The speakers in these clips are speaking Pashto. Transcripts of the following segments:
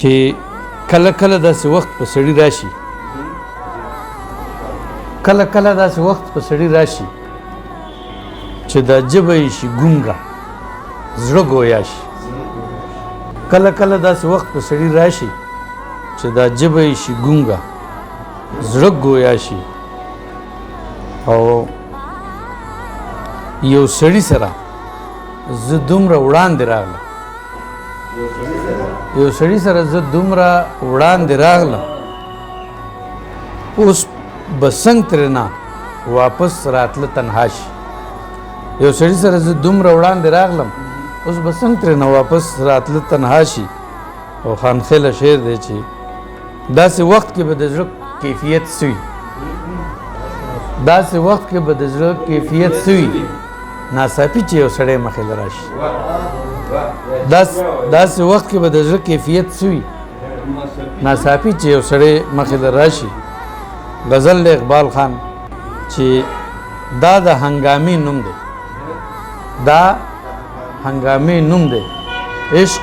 چې کله کله داسې وخت په سړي راشي چې دا ژبه یې شي ګونګه زړه ګویا شي کله کله داسې وخت په سړي راشي چې دا ژبه یې شي ګونګه زړه ګویا شي او یو سړي سره زه دومره وړاندې راغلم اوس به څنګه ترېنه واپس راتله تنها شي یو سړي سره زه دومره وړاندې راغلم اوس به څنګه ترېنه واپس راتله تنها شي او خانخیله شعر دی چې داسې وخت کې به د زړه کیفیت سوي ناڅاپي چې یو سړی مخې له راشي داسې وخت کې به د زړه کیفیت سوي ناڅاپي چې یو سړی مخې له راشي غزل د اقبال خان چې دا د هنګامي نوم دی عشق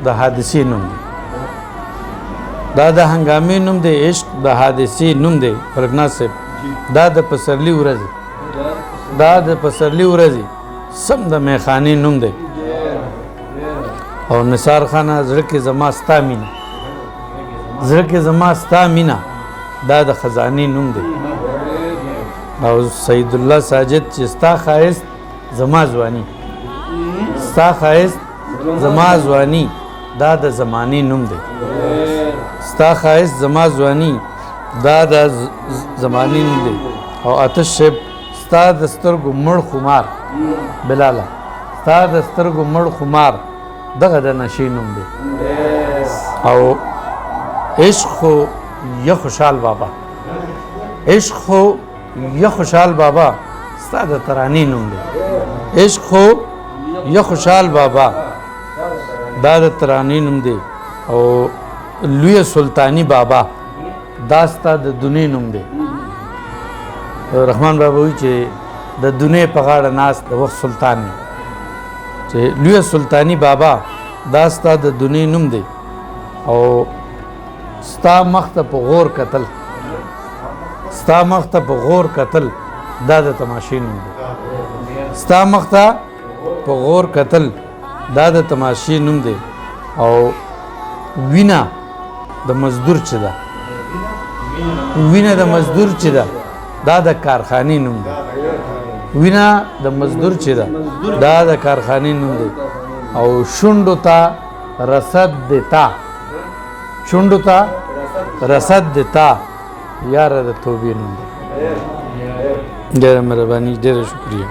د حادثې نوم دی فرقناز صاحب دا د پسرلی ورځې سم د میخانې نوم دی او نثار خانه زړه کې زما ستا مینه دا د خزانې نوم دی او سید الله ساجد چې ستا ښایست زما ځواني دا د زمانې نوم دی او آتش صاحب ستا د سترګو مړ خمار دغه د نشې نوم دی او عشق خو یا خوشحال بابا ستا د ترانې نوم دی دا د ترانې نوم دی او لوی سلطانی بابا دا ستا د دنې نوم دی رحمان بابا وی چې د دنې په غاړه ناست د وخت سلطان دی چې لوی سلطانی بابا دا ستا د دنې نوم دی او ستا مخ ته په غور کتل دا د تماشې نوم دی او وینه د مزدور چې ده دا د کارخانې نوم دی او شونډو ته رسد دیتا یاره د توبې نوم دی ډېره مهرباني ډېره شکریه